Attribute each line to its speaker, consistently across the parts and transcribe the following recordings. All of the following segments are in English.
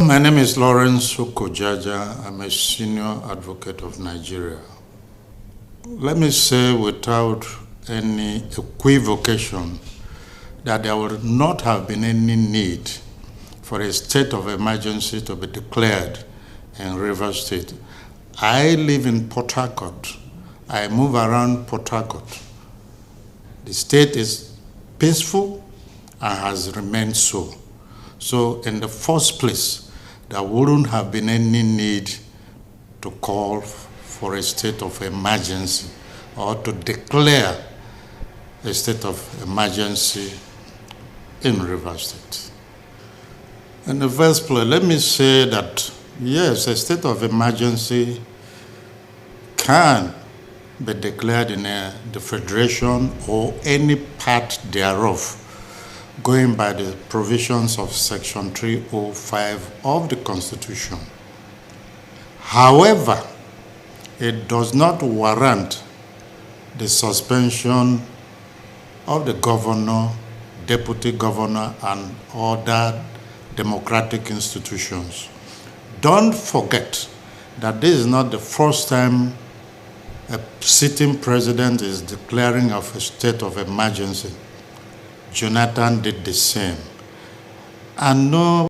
Speaker 1: My name is Lawrence Oko-Jaja. I'm a senior advocate of Nigeria. Let me say without any equivocation that there would not have been any need for a state of emergency to be declared in Rivers State. I live in Port Harcourt. I move around Port Harcourt. The state is peaceful and has remained so. So in the first place, there wouldn't have been any need to call for a state of emergency or to declare a state of emergency in Rivers State. In the first place, let me say that yes, a state of emergency can be declared in the Federation or any part thereof, going by the provisions of Section 305 of the Constitution. However, it does not warrant the suspension of the governor, deputy governor, and other democratic institutions. Don't forget that this is not the first time a sitting president is declaring of a state of emergency. Jonathan did the same. And no.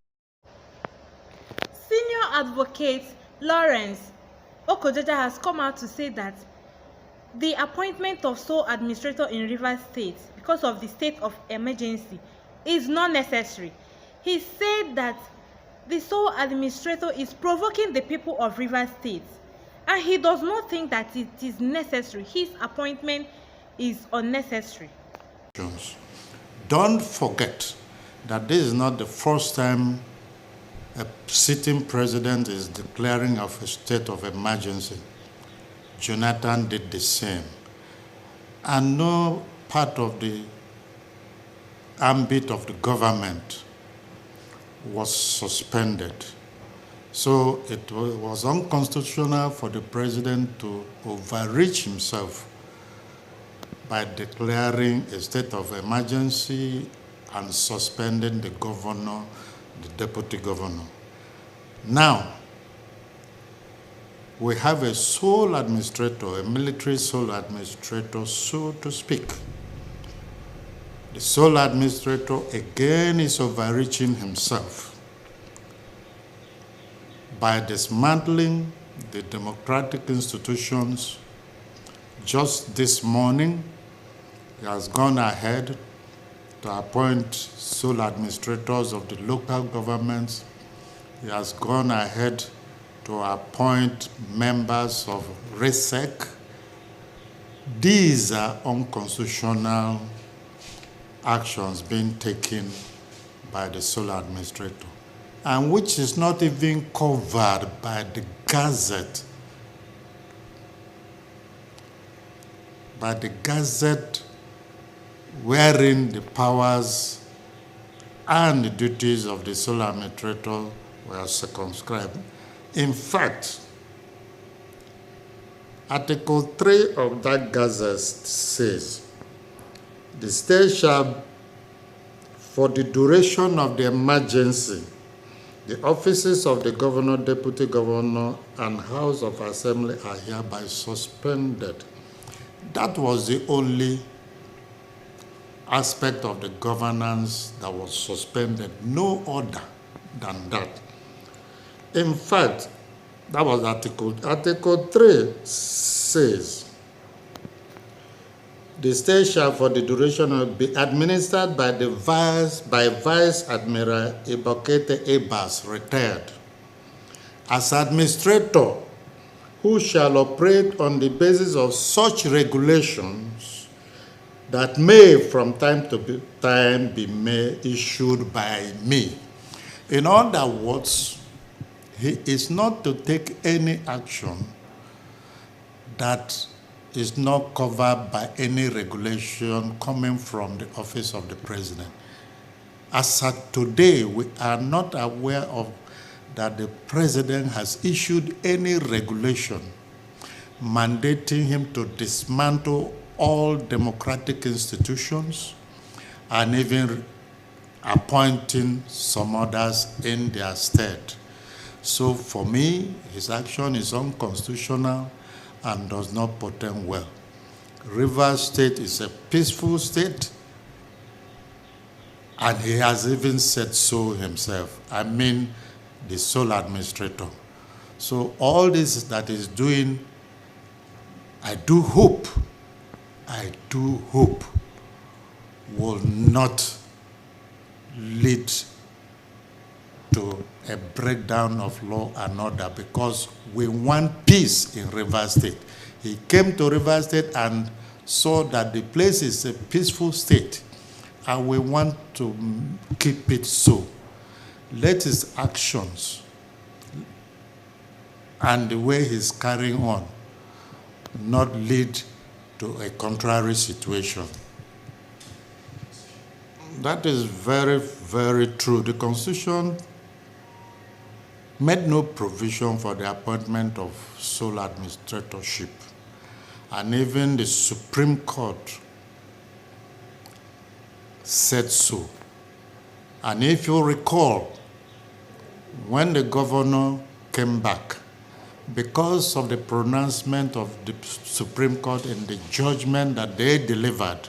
Speaker 2: Senior advocate Lawrence Oko-Jaja has come out to say that the appointment of sole administrator in Rivers State because of the state of emergency is not necessary. He said that the sole administrator is provoking the people of Rivers State, and he does not think that it is necessary. His appointment is unnecessary.
Speaker 1: Don't forget that this is not the first time a sitting president is declaring of a state of emergency. Jonathan did the same. And no part of the ambit of the government was suspended. So it was unconstitutional for the president to overreach himself by declaring a state of emergency and suspending the governor, the deputy governor. Now, we have a sole administrator, a military sole administrator, so to speak. The sole administrator again is overreaching himself by dismantling the democratic institutions. Just this morning, he has gone ahead to appoint sole administrators of the local governments. He has gone ahead to appoint members of RESEC. These are unconstitutional actions being taken by the sole administrator, and which is not even covered by the Gazette. By the Gazette, wherein the powers and the duties of the sole administrator were circumscribed. In fact, Article 3 of that Gazette says, the state shall, for the duration of the emergency, the offices of the governor, deputy governor, and House of Assembly are hereby suspended. That was the only aspect of the governance that was suspended, no other than that. In fact, that was Article 3 says, the state shall for the duration be administered by Vice Admiral Ibokete Ebas, retired, as administrator, who shall operate on the basis of such regulations that may from time to time be issued by me. In other words, he is not to take any action that is not covered by any regulation coming from the office of the president. As at today, we are not aware of that the president has issued any regulation mandating him to dismantle all democratic institutions and even appointing some others in their stead. So for me, his action is unconstitutional and does not portend well. Rivers State is a peaceful state, and he has even said so himself. I mean, the sole administrator. So all this that he's doing, I do hope will not lead to a breakdown of law and order, because we want peace in Rivers State. He came to Rivers State and saw that the place is a peaceful state, and we want to keep it so. Let his actions and the way he's carrying on not lead to a contrary situation. That is very, very true. The Constitution made no provision for the appointment of sole administratorship. And even the Supreme Court said so. And if you recall, when the governor came back, because of the pronouncement of the Supreme Court and the judgment that they delivered,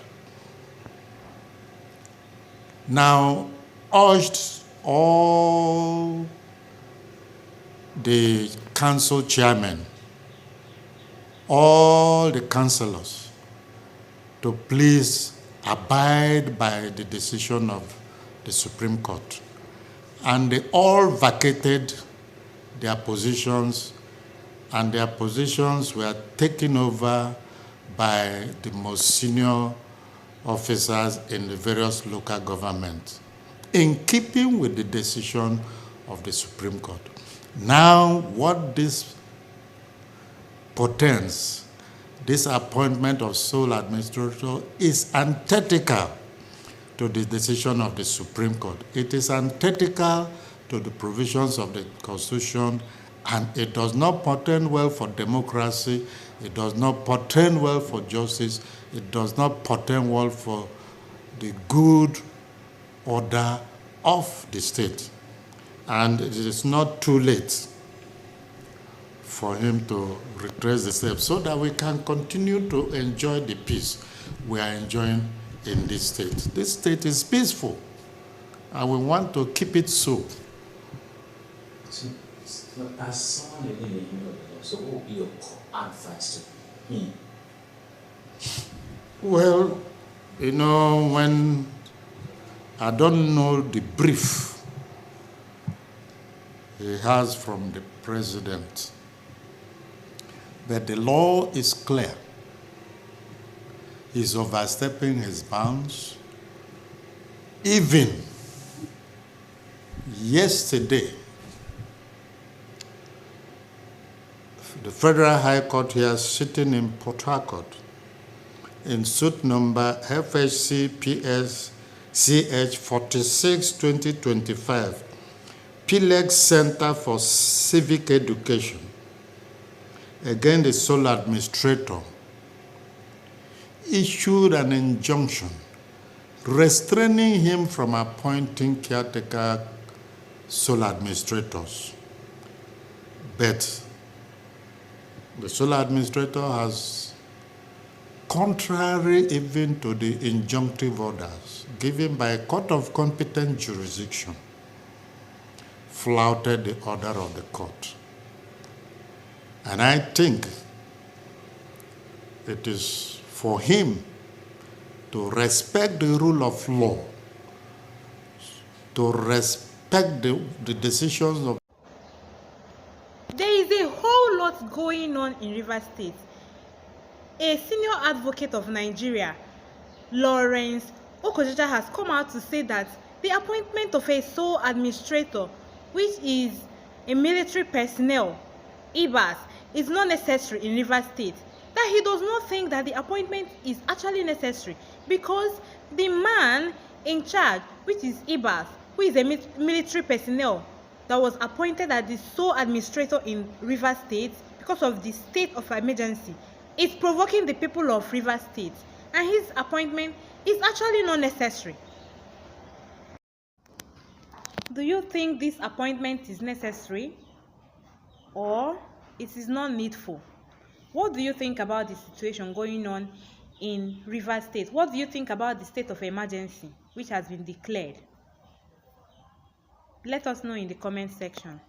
Speaker 1: now urged all the council chairmen, all the councillors, to please abide by the decision of the Supreme Court. And they all vacated their positions, and their positions were taken over by the most senior officers in the various local governments, in keeping with the decision of the Supreme Court. Now, what this portends, this appointment of sole administrator, is antithetical to the decision of the Supreme Court. It is antithetical to the provisions of the Constitution, and it does not portend well for democracy. It does not portend well for justice. It does not portend well for the good order of the state. And it is not too late for him to retrace the steps so that we can continue to enjoy the peace we are enjoying in this state. This state is peaceful, and we want to keep it so.
Speaker 3: So as someone living in the kingdom of the Lord, so what would be your advice to him?
Speaker 1: Well, you know, when I don't know the brief he has from the president, but the law is clear. He's overstepping his bounds. Even yesterday, the Federal High Court here, sitting in Port Harcourt, in suit number FHC-PS CH 46-2025, PLEX Center for Civic Education, against the sole administrator, issued an injunction restraining him from appointing caretaker sole administrators. But the sole administrator has, contrary even to the injunctive orders given by a court of competent jurisdiction, flouted the order of the court. And I think it is for him to respect the rule of law, to respect the decisions of.
Speaker 2: There is a whole lot going on in Rivers State. A senior advocate of Nigeria, Lawrence Oko-Jaja, has come out to say that the appointment of a sole administrator, which is a military personnel, IBAS, is not necessary in Rivers State. That he does not think that the appointment is actually necessary because the man in charge, which is IBAS, who is a military personnel that was appointed as the sole administrator in Rivers State because of the state of emergency, is provoking the people of Rivers State, and his appointment is actually not necessary. Do you think this appointment is necessary? or it is not needful? What do you think about the situation going on in Rivers State? What do you think about the state of emergency which has been declared? Let us know in the comment section.